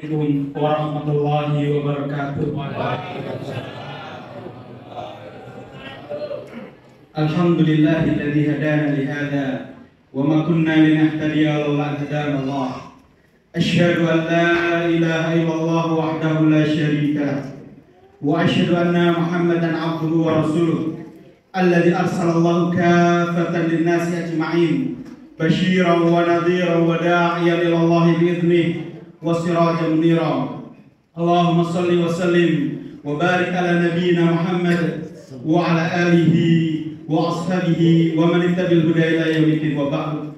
Assalamualaikum warahmatullahi wabarakatuh. Alhamdulillahilladzi hadana li hadza wa ma kunna linahtadiya laula an hadana Allah. Asyhadu an la ilaha illallah wahdahu la syarika lah wa asyhadu anna Muhammadan abduhu wa rasuluh alladzi arsalallahu kaffatan lin-nasi ajma'in basyiran wa nadhiran wa da'iyan ila Allah bi idnihi وسراجا منيرا اللهم صل وسلم وبارك على نبينا محمد وعلى آله وأصحابه ومن اتبع الهدى إلى يوم الدين وبعد.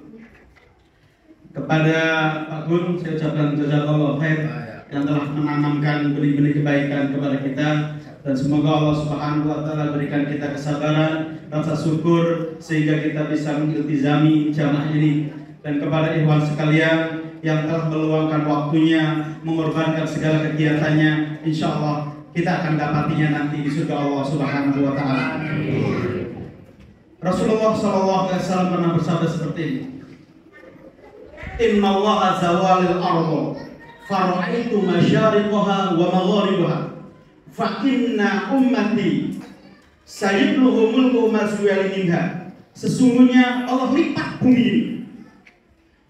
Kepada Pak Gun saya ucapkan jazakallahu khair yang telah menanamkan benih-benih kebaikan kepada kita, dan semoga Allah Subhanahu wa taala berikan kita kesabaran, rasa syukur sehingga kita bisa mengiltizami jamaah ini. Dan kepada ikhwan sekalian yang telah meluangkan waktunya, mengorbankan segala kegiatannya, insya Allah kita akan dapatinya nanti di surga Allah Subhanahu wa taala. Rasulullah SAW pernah bersabda seperti ini. Inna Allah zawalil ardo fara'aitu masyariqaha wa magharibaha fa inna ummati sayibluhu mulku maswali minha. Sesungguhnya Allah lipat bumi ini.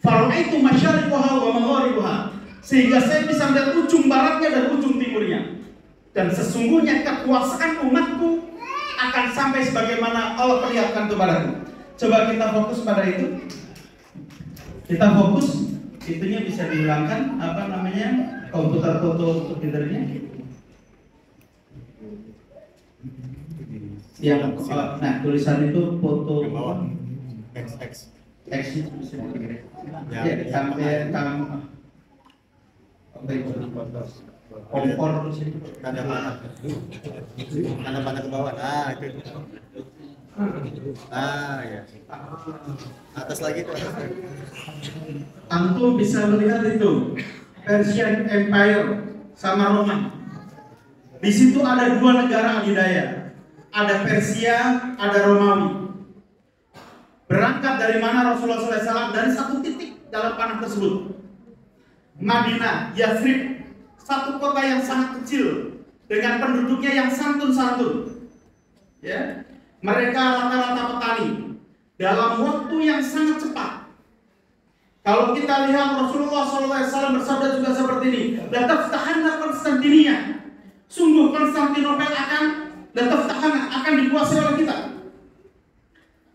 Fara'aitu masyariqaha wa magharibaha, sehingga saya bisa melihat ujung baratnya dan ujung timurnya. Dan sesungguhnya kekuasaan umatku akan sampai sebagaimana Allah perlihatkan kepadaku. Coba kita fokus pada itu. Kita fokus, itunya bisa diulangkan, apa namanya, komputer foto printernya. Yang nah tulisan itu foto X ya, sampai kompor ada pada ke bawah. Nah itu. Ya. Atas lagi tuh. Antum bisa melihat itu Persian Empire sama Roma. Di situ ada dua negara adidaya, ada Persia, ada Romawi. Berangkat dari mana Rasulullah SAW? Dari satu titik dalam panah tersebut. Madinah, Yathrib, satu kota yang sangat kecil dengan penduduknya yang santun-santun. Ya, mereka rata-rata petani. Dalam waktu yang sangat cepat. Kalau kita lihat Rasulullah SAW bersabda juga seperti ini. La taftahanna Konstantinia. Sungguh Konstantinopel akan dikuasai oleh kita.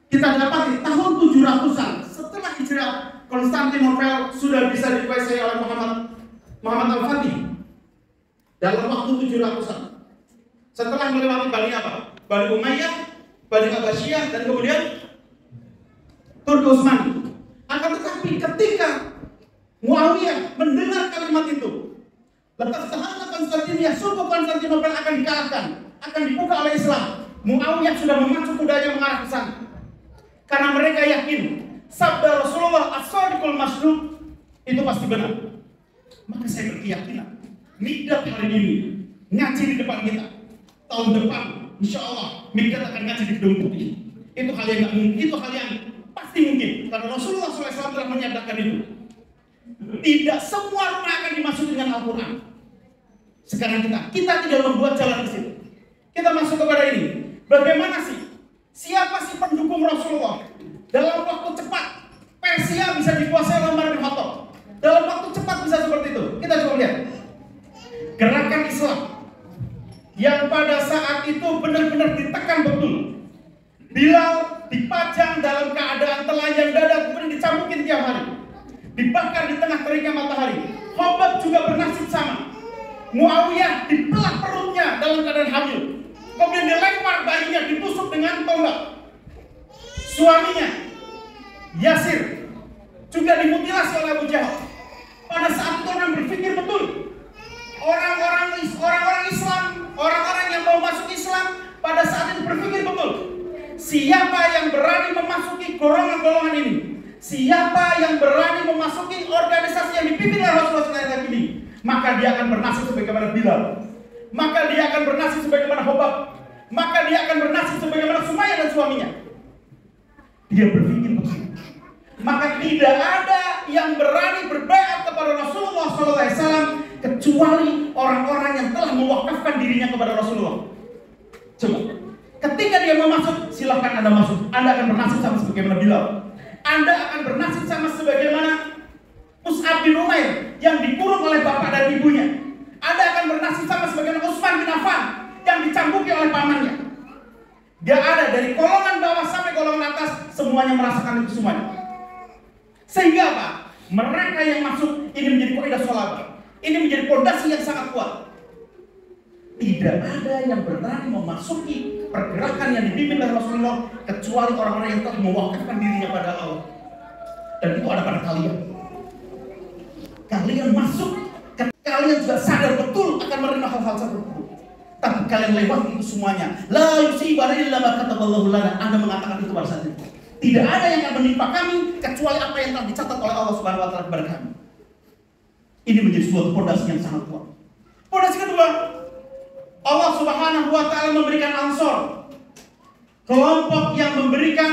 Kita dapati tahun 700-an setelah hijrah, Konstantinopel sudah bisa dikuasai oleh Muhammad Al-Fatih dalam waktu 700-an. Setelah melewati Bani apa? Bani Umayyah, Bani Abbasiyah, dan kemudian Turki Utsmani. Akan tetapi ketika Muawiyah mendengar kalimat itu, lantas tahanlah Konstantinia, suku Konstantinopel akan dikalahkan, akan dibuka oleh Islam. Muawiyah sudah memacu kudanya mengarah ke sana. Karena mereka yakin sabda Rasulullah as-sadiqul masduq itu pasti benar. Maka saya berkeyakinan Mikdad hari ini ngaji di depan kita. Tahun depan insya Allah Mikdad akan ngaji di Gedung Putih. Itu hal yang nggak mungkin, itu hal yang pasti mungkin. Karena Rasulullah SAW telah menyatakan itu. Tidak semua rumah akan dimasuki dengan Al-Quran. Sekarang kita tidak membuat jalan ke situ. Kita masuk kepada ini. Bagaimana sih? Siapa sih pendukung Rasulullah? Dalam waktu cepat Persia bisa dikuasai oleh Umar bin Khattab. Dalam waktu cepat bisa seperti itu. Kita coba lihat gerakan Islam yang pada saat itu benar-benar ditekan betul. Bilal dipajang dalam keadaan telanjang dada, kemudian dicambukin tiap hari, dibakar di tengah teriknya matahari. Khobab juga bernasib sama. Muawiyah dibelah perutnya dalam keadaan hamil, kemudian dilempar bayinya, ditusuk dengan tombak. Suaminya Yasir juga dimutilasi oleh Abu Jahal. Pada saat itu orang berpikir betul. Orang-orang Islam, orang-orang yang mau masuk Islam pada saat itu berpikir betul. Siapa yang berani memasuki golongan-golongan ini? Siapa yang berani memasuki organisasi yang dipimpin oleh Rasulullah SAW ini? Maka dia akan bernasib sebagaimana Bilal. Maka dia akan bernasib sebagaimana Khobab. Maka dia akan bernasib sebagaimana Sumayyah dan suaminya. Dia berpikir begitu. Maka tidak ada yang berani berbaiat kepada Rasulullah SAW kecuali orang-orang yang telah mewakafkan dirinya kepada Rasulullah. Coba, ketika dia mau masuk, silahkan Anda masuk. Anda akan bernasib sama sebagaimana Bilal. Anda akan bernasib sama sebagaimana Mus'ab bin Umair yang dikurung oleh bapak dan ibunya. Anda akan bernasib sama sebagaimana Utsman bin Affan yang dicambuki oleh pamannya. Dia ada dari golongan bawah sampai golongan atas, semuanya merasakan itu semuanya. Sehingga apa? Mereka yang masuk ini menjadi kaidah sholabah. Ini menjadi fondasi yang sangat kuat. Tidak ada yang berani memasuki pergerakan yang dipimpin oleh Rasulullah kecuali orang-orang yang telah mewakafkan dirinya pada Allah. Dan itu ada pada kalian. Kalian masuk, kalian juga sadar betul akan menerima hal-hal seperti itu. Tapi kalian lewati itu semuanya. La yusibana illa ma kataballahu lana. Anda mengatakan itu pada saat itu. Tidak ada yang akan menimpa kami kecuali apa yang telah dicatat oleh Allah Subhanahu wa taala kepada kami. Ini menjadi suatu fondasi yang sangat kuat. Fondasi kedua, Allah Subhanahu wa taala memberikan ansor, kelompok yang memberikan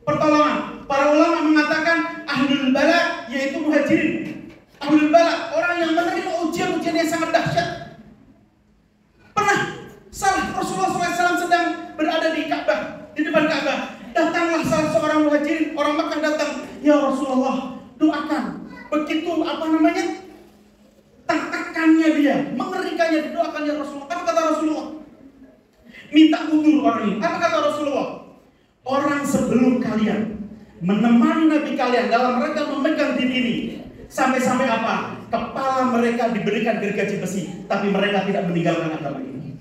pertolongan. Para ulama mengatakan ahlul bala, yaitu muhajirin. Ahlul bala, orang yang menerima ujian-ujian yang sangat dahsyat. Pernah salah Rasulullah SAW sedang berada di Ka'bah, di depan Ka'bah. Datanglah salah seorang muhajirin, orang Makkah datang. Ya Rasulullah, doakan. Begitu takkannya dia, mengerikannya, didoakan ya Rasulullah. Apa kata Rasulullah? Minta udur orang ini. Apa kata Rasulullah? Orang sebelum kalian menemani Nabi kalian dalam rangka memegang din ini, sampai-sampai apa? Kepala mereka diberikan gergaji besi, tapi mereka tidak meninggalkan agama ini.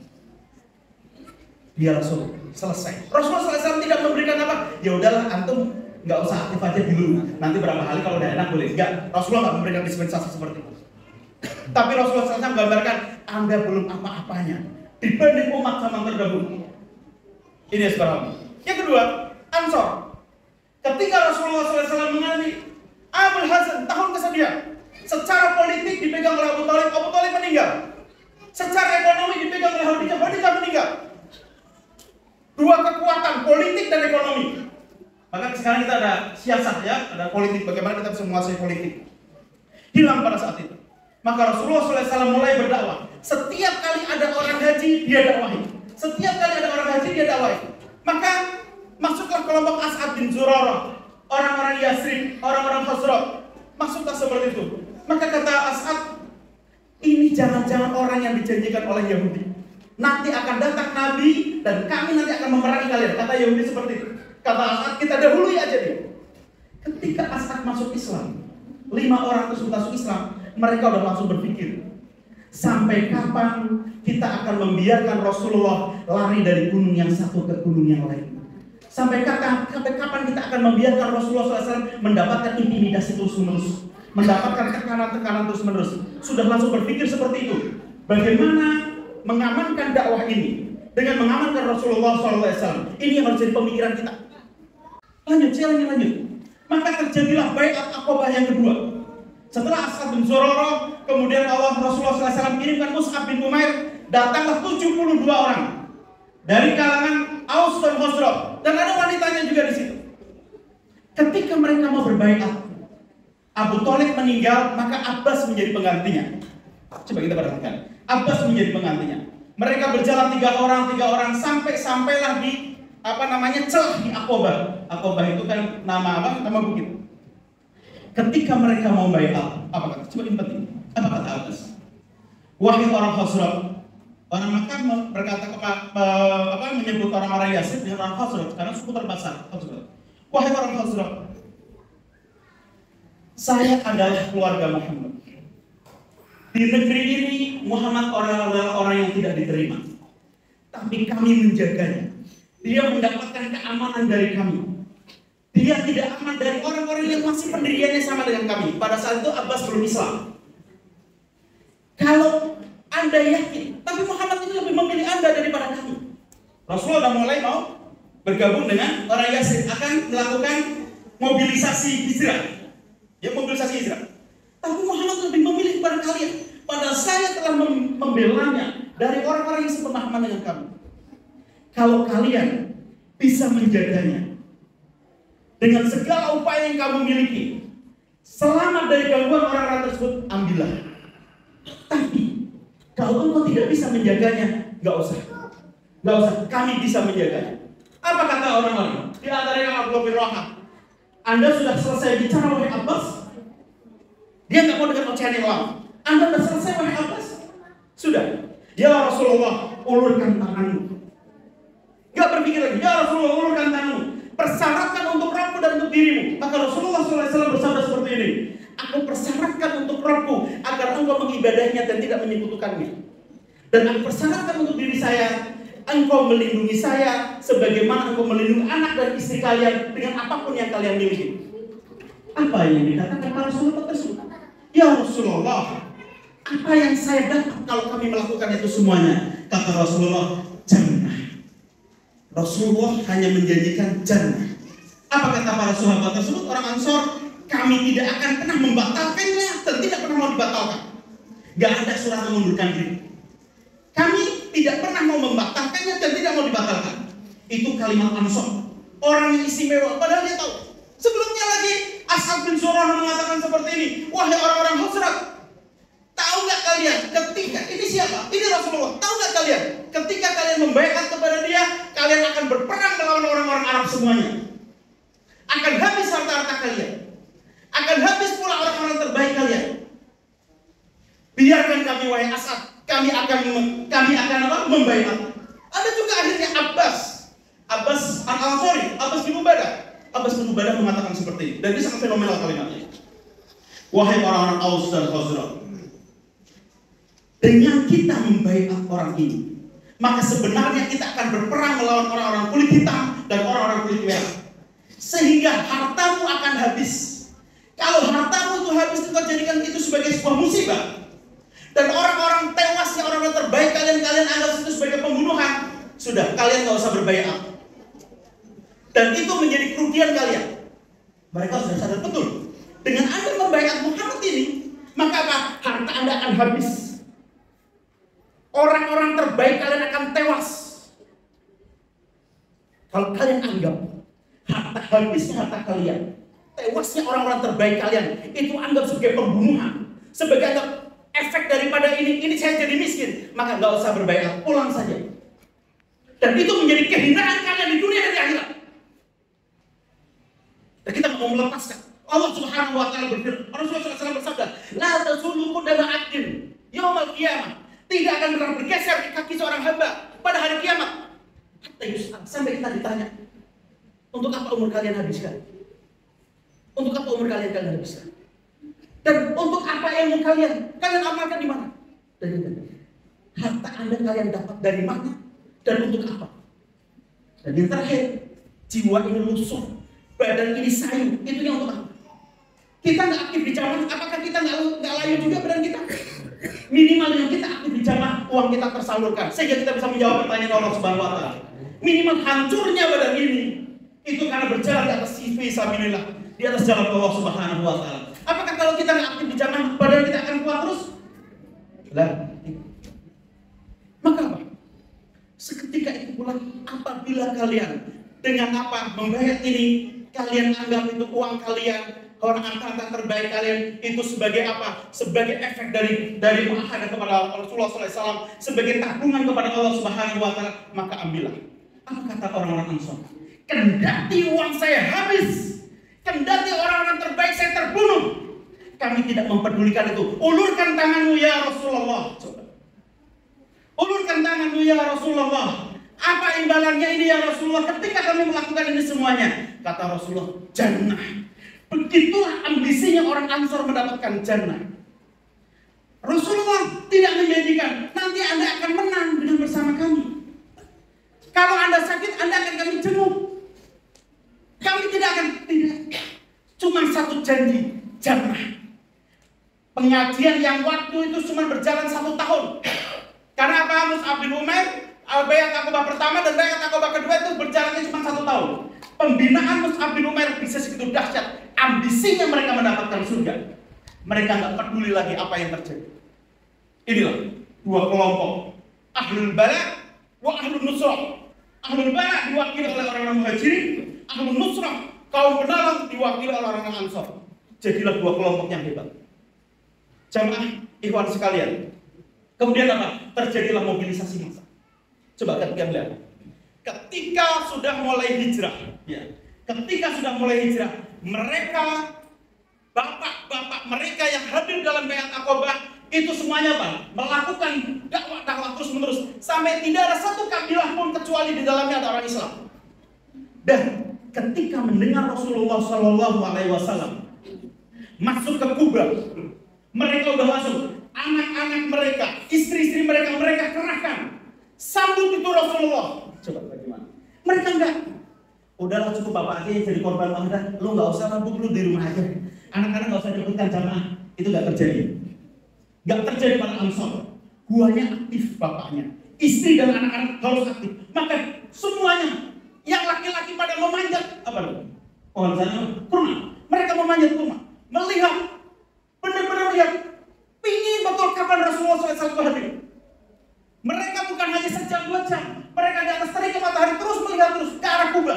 Ya Rasul, selesai. Rasulullah SAW tidak memberikan apa? Ya udahlah, antum nggak usah aktif aja dulu. Nanti berapa hari kalau udah enak boleh. Enggak, Rasulullah nggak memberikan dispensasi seperti itu. Tapi Rasulullah SAW menggambarkan Anda belum apa-apanya dibanding umat zaman terdahulu. Ini sebenarnya. Yang kedua, ansor. Ketika Rasulullah SAW mengalami Abul Hasan, tahun kesedihan. Secara politik dipegang oleh Abu Thalib meninggal. Secara ekonomi dipegang oleh Khadijah meninggal. Dua kekuatan, politik dan ekonomi. Maka sekarang kita ada siasat ya, ada politik, bagaimana kita bisa menguasai politik. Hilang pada saat itu. Maka Rasulullah SAW mulai berdakwah. Setiap kali ada orang haji, dia dakwahi. Setiap kali ada orang haji, dia dakwahi. Maka masuklah kelompok As'ad bin Zurarah, orang-orang Yasrib, orang-orang Khazraj. Masuklah seperti itu. Maka kata As'ad, ini jangan-jangan orang yang dijanjikan oleh Yahudi. Nanti akan datang Nabi dan kami nanti akan memerangi kalian. Kata Yahudi seperti itu. Kata As'ad, kita dahului aja dia. Ketika As'ad masuk Islam, 5 orang tersebut masuk Islam, mereka udah langsung berpikir, sampai kapan kita akan membiarkan Rasulullah lari dari gunung yang satu ke gunung yang lain? Sampai kapan kita akan membiarkan Rasulullah SAW mendapatkan intimidasi terus-menerus, mendapatkan tekanan-tekanan terus-menerus? Sudah langsung berpikir seperti itu. Bagaimana mengamankan dakwah ini dengan mengamankan Rasulullah SAW? Ini yang harus jadi pemikiran kita. Lanjut. Maka terjadilah baiat Aqabah yang kedua. Setelah As'ad bin Zurarah, kemudian Rasulullah SAW kirimkan Mus'ab bin Umair, datanglah 72 orang dari kalangan Aus dan Khazraj, dan ada wanitanya juga di situ. Ketika mereka mau berbaiat, Abu Thalib meninggal, maka Abbas menjadi penggantinya. Coba kita perhatikan, Abbas menjadi penggantinya. Mereka berjalan 3 orang sampailah di celah di Aqabah. Aqabah itu kan nama bukit. Ketika mereka mau baiat, apa kata? Coba ini penting. Apa kata Abbas? Wahai orang Khazraj, orang Makkah berkata menyebut orang-orang Yasrib dengan orang Khazraj karena suku terbesar. Wahai orang Khazraj, saya adalah keluarga Muhammad. Di negeri ini Muhammad adalah orang yang tidak diterima, tapi kami menjaganya. Dia mendapatkan keamanan dari kami. Dia tidak aman dari orang-orang yang masih pendiriannya sama dengan kami. Pada saat itu Abbas belum Islam. Kalau Anda yakin, tapi Muhammad itu lebih memilih Anda daripada kami. Rasulullah sudah mulai mau bergabung dengan orang Yasrib, akan melakukan mobilisasi hijrah. Tapi Muhammad lebih memilih kepada kalian. Padahal saya telah membelanya dari orang-orang yang sepemahaman dengan kami. Kalau kalian bisa menjaganya dengan segala upaya yang kamu miliki, selamat dari gangguan orang-orang tersebut, ambillah. Kalau engkau tidak bisa menjaganya, nggak usah. Nggak usah, kami bisa menjaganya. Apa kata orang-orang? Di antara yang Abdullah bin Rawahah, Anda sudah selesai bicara wahai Abbas? Dia nggak mau dengar ocehan yang lama. Anda sudah selesai wahai Abbas? Sudah. Ya Rasulullah, ulurkan tanganmu. Nggak berpikir lagi. Ya Rasulullah, ulurkan tanganmu. Persyaratkan untuk Rabbmu dan untuk dirimu. Maka Rasulullah SAW bersabda seperti ini. Aku persyaratkan untuk Rabbku agar engkau mengibadahnya dan tidak menyekutukannya. Dan aku persyaratkan untuk diri saya, engkau melindungi saya sebagaimana engkau melindungi anak dan istri kalian dengan apapun yang kalian miliki. Apa yang dikatakan para sahabat tersebut? Ya Rasulullah, apa yang saya dapat kalau kami melakukan itu semuanya? Kata Rasulullah, jannah. Rasulullah hanya menjanjikan jannah. Apa kata para sahabat tersebut? Orang Ansor, kami tidak akan pernah membatalkannya dan tidak pernah mau dibatalkan. Gak ada surat mengundurkan diri. Kami tidak pernah mau membatalkannya dan tidak mau dibatalkan. Itu kalimat Ansor. Orang yang istimewa, padahal dia tahu. Sebelumnya lagi Ashab bin Surah mengatakan seperti ini. Wahai orang-orang Khazraj, tahu gak kalian ketika, ini siapa? Ini Rasulullah. Tahu gak kalian ketika kalian membaiat kepada dia, kalian akan berperang melawan orang-orang Arab semuanya. Akan habis harta-harta kalian. Akan habis pula orang-orang terbaik kalian. Biarkan kami wahai Ashab, kami akan apa? Membaiat. Ada juga akhirnya Abbas Al-Ansari, Abbas bin Ubadah mengatakan seperti ini. Dan ini sangat fenomenal kalimatnya. Wahai orang-orang Aus dan Khazraj, dengan kita membaiat orang ini, maka sebenarnya kita akan berperang melawan orang-orang kulit hitam dan orang-orang kulit merah. Sehingga hartamu akan habis. Kalau hartamu itu habis, engkau jadikan itu sebagai sebuah musibah. Dan orang-orang tewasnya, orang-orang terbaik kalian anggap itu sebagai pembunuhan. Sudah, kalian gak usah berbaiat. Dan itu menjadi kerugian kalian. Mereka sudah sadar betul. Dengan Anda membaiat Muhammad ini, maka apa? Harta Anda akan habis. Orang-orang terbaik kalian akan tewas. Kalau kalian anggap habisnya harta kalian, tewasnya orang-orang terbaik kalian, itu anggap sebagai pembunuhan, sebagai anggap efek daripada ini saya jadi miskin, maka nggak usah berbaiat, pulang saja. Dan itu menjadi kehinaan kalian di dunia dan di akhirat. Dan kita mau melepaskan. Allah Subhanahu wa taala berfirman, Rasulullah SAW bersabda, la tasulu qadama 'abdin yaumal qiyamah. Tidak akan pernah bergeser di kaki seorang hamba pada hari kiamat. Sampai kita ditanya, untuk apa umur kalian habiskan? Untuk apa umur kalian habiskan? Dan untuk apa ilmu kalian amalkan di mana? Dan harta Anda kalian dapat dari mana? Dan untuk apa? Dan yang terakhir, jiwa ini lusuh, badan ini sayu. Itu yang untuk apa? Kita nggak aktif di jamaah, apakah kita nggak layu juga badan kita? Minimal dengan kita aktif di jamaah, uang kita tersalurkan, sehingga kita bisa menjawab pertanyaan Allah Subhanahu wa taala. Minimal hancurnya badan ini itu karena berjalan di atas fisabilillah, di atas jalan Allah Subhanahu wa taala. Apakah kalau kita nggak aktif di jamaah, badan kita akan kuat terus? Lah. Maka apa? Seketika itu pula apabila kalian dengan apa membayar ini, kalian anggap itu uang kalian, orang-orang terbaik kalian itu sebagai apa? Sebagai efek dari muahadah kepada Rasulullah SAW, sebagai tabungan kepada Allah Subhanahu wa taala, maka ambillah. Apa kata orang-orang Ansor? Kendati uang saya habis, kendati orang-orang terbaik saya terbunuh, kami tidak mempedulikan itu. Ulurkan tanganmu ya Rasulullah. Coba. Ulurkan tanganmu ya Rasulullah. Apa imbalannya ini ya Rasulullah ketika kami melakukan ini semuanya? Kata Rasulullah, jannah. Begitulah ambisinya orang Ansor mendapatkan jannah. Rasulullah tidak menjanjikan nanti Anda akan menang dengan bersama kami. Kalau Anda sakit, Anda akan kami jenguk. Kami tidak. Cuma satu janji, jannah. Pengajian yang waktu itu cuma berjalan 1 tahun. Karena apa? Mus'ab bin Umair, bayat Aqabah pertama dan bayat Aqabah kedua itu berjalannya cuma 1 tahun. Pembinaan Mus'ab bin Umair bisa segitu dahsyat. Ambisinya mereka mendapatkan surga. Mereka nggak peduli lagi apa yang terjadi. Inilah 2 kelompok. Ahlul bala wa ahlul nusrah. Ahlul bala diwakili oleh orang-orang muhajirin. Ahlul nusrah, kaum penolong, diwakili oleh orang-orang Ansor. Jadilah 2 kelompok yang hebat. Jamaah ikhwan sekalian, Kemudian apa? Terjadilah mobilisasi massa. Coba ketika lihat. Ketika sudah mulai hijrah, ya. Ketika sudah mulai hijrah, mereka bapak-bapak mereka yang hadir dalam Baiat Aqabah itu semuanya apa? Melakukan dakwah terus-menerus sampai tidak ada satu kabilah pun kecuali di dalamnya ada orang Islam. Dan ketika mendengar Rasulullah SAW masuk ke Kuba, mereka udah langsung anak-anak mereka, istri-istri mereka kerahkan sambut itu Rasulullah. Coba bagaimana? Mereka enggak. Udahlah cukup bapak aja yang jadi korban wahidah. Lu nggak usah mabuk, lu di rumah aja. Anak-anak nggak usah ikutkan jamaah. Itu nggak terjadi. Nggak terjadi pada Ansor. Guanya aktif bapaknya. Istri dan anak-anak harus aktif. Maka semuanya yang laki-laki pada memanjat apa lu? Pohon sana kurma. Mereka memanjat kurma. Melihat, benar-benar lihat. Pingin betul kapan Rasulullah SAW hadir. Mereka bukan hanya sejam 2 jam. Mereka di atas terik matahari terus melihat terus ke arah Kuba.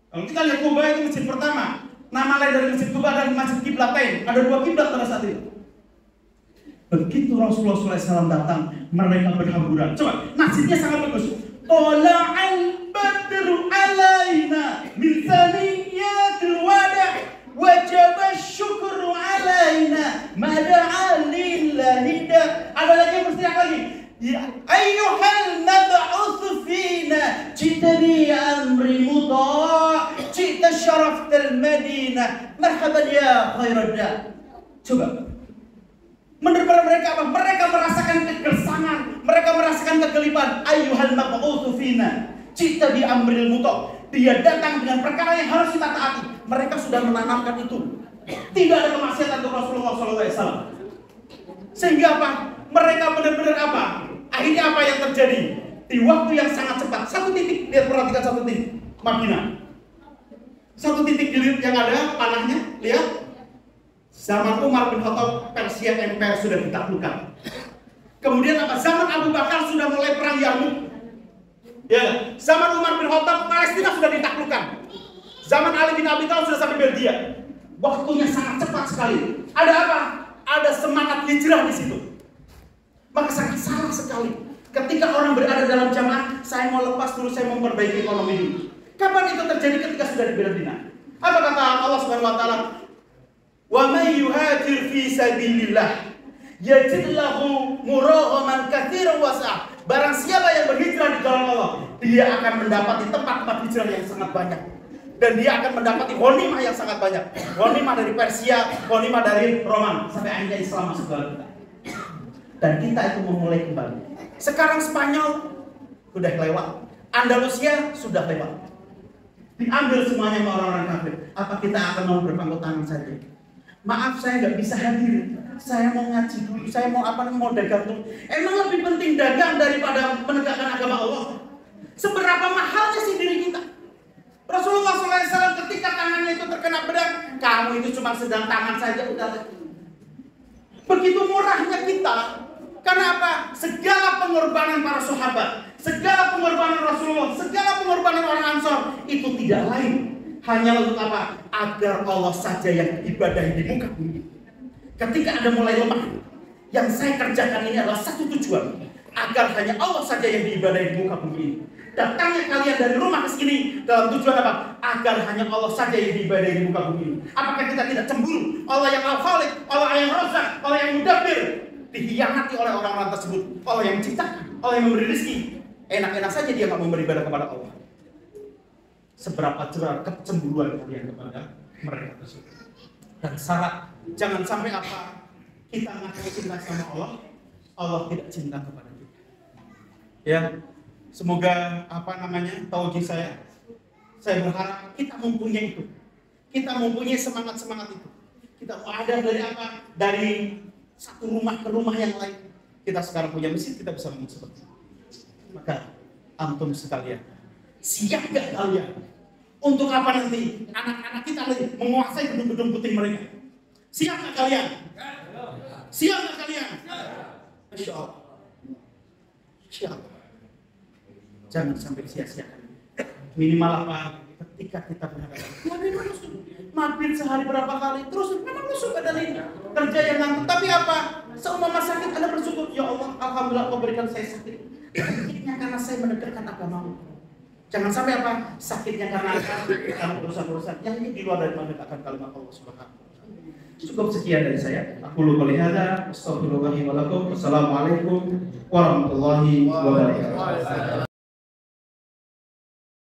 Kalau kita lihat Kuba itu masjid pertama. Nama lain dari masjid Kuba dan masjid Qiblatain. Ada 2 kiblat pada saat itu. Begitu Rasulullah SAW datang, mereka berhamburan. Coba, masjidnya sangat bagus. Tala'al badru alaina min thaniyatil wada' wajaba syukru alaina mada'a lillahi da. Ada lagi yang berteriak lagi. Ya ayyuhal mab'uts fina jita bi amri mudha' jita syaraftal madinah marhaban ya khairad da. Coba, menurut mereka apa? Mereka merasakan kegersangan, mereka merasakan kegelipan. Ayyuhal mab'uts fina jita bi amri mudha'. Dia datang dengan perkara yang harus kita taati. Mereka sudah menanamkan itu. Tidak ada kemaksiatan untuk Rasulullah SAW. Sehingga apa? Mereka benar-benar apa? Akhirnya apa yang terjadi? Di waktu yang sangat cepat. Satu titik, lihat perhatikan satu titik. Madinah. Satu titik yang ada panahnya, lihat. Zaman Umar bin Khattab, Persia Empire sudah ditaklukkan. Kemudian apa? Zaman Abu Bakar sudah mulai perang Yarmuk. Ya, zaman Umar bin Khattab, Palestina sudah ditaklukkan. Zaman Ali bin Abi Thalib sudah sampai Belgia. Waktunya sangat cepat sekali. Ada apa? Ada semangat hijrah di situ. Maka sangat salah sekali ketika orang berada dalam jamaah, saya mau lepas dulu, saya mau memperbaiki ekonomi dulu. Kapan itu terjadi? Ketika sudah di Madinah. Apa kata Allah Subhanahu wa taala? Wa may yuhajir fi sabilillah yajid lahu muraghaman katsiran wasa'. Barang siapa yang berhijrah di jalan Allah, dia akan mendapati tempat-tempat hijrah yang sangat banyak. Dan dia akan mendapati ghanimah yang sangat banyak. Ghanimah dari Persia, ghanimah dari Romawi, sampai akhirnya Islam masuk dalam kita. Dan kita itu memulai kembali. Sekarang Spanyol sudah lewat, Andalusia sudah lewat. Diambil semuanya sama orang-orang kafir. Apa kita akan mau berpangku tangan saja? Maaf, saya nggak bisa hadir. Saya mau ngaji dulu, saya mau dagang dulu. Emang lebih penting dagang daripada menegakkan agama Allah? Seberapa mahalnya sih diri kita? Rasulullah SAW ketika tangannya itu terkena pedang, kamu itu cuma sedang tangan saja udah. Begitu murahnya kita. Karena apa? Segala pengorbanan para sahabat, segala pengorbanan Rasulullah, segala pengorbanan orang Ansor itu tidak lain hanya untuk apa? Agar Allah saja yang ibadahi di muka bumi. Ketika Anda mulai lemah, yang saya kerjakan ini adalah satu tujuan, agar hanya Allah saja yang diibadahi di muka bumi ini. Datangnya kalian dari rumah ke sini dalam tujuan apa? Agar hanya Allah saja yang diibadahi di muka bumi ini. Apakah kita tidak cemburu? Allah yang Al-Khaliq, Allah yang Razak, Allah yang Mudabbir dihianati oleh orang-orang tersebut. Allah yang menciptakan, Allah yang memberi rezeki. Enak-enak saja dia nggak mau beribadah kepada Allah. Seberapa cerah kecemburuan kalian kepada mereka tersebut. Dan syarat jangan sampai apa? Kita ngaku cinta sama Allah, Allah tidak cinta kepada kita. Ya. Semoga tauhid saya berharap kita mempunyai itu. Kita mempunyai semangat-semangat itu. Kita ada dari apa? Dari satu rumah ke rumah yang lain. Kita sekarang punya masjid, kita bisa ngomong seperti itu. Maka antum sekalian, siap gak kalian? Untuk apa nanti anak-anak kita menguasai gedung-gedung putih mereka? Siap gak kalian? Siap gak kalian? Masya Allah. Siap. Jangan sampai sia-siakan. Minimal apa? Ketika kita berhadapan, mampir sehari berapa kali, terus memang lu suka dari kerja yang ngantuk. Tapi apa? Seumpama sakit Anda bersyukur, ya Allah, Alhamdulillah kau berikan saya sakit. Sakitnya karena saya menegakkan agamamu. Jangan sampai apa? Sakitnya karena urusan-urusan yang di luar dari menegakkan kalimat Allah Subhanahu wa taala. Cukup sekian dari saya. Aku lupa lihada. Astagfirullahaladzim. Wassalamualaikum warahmatullahi wabarakatuh.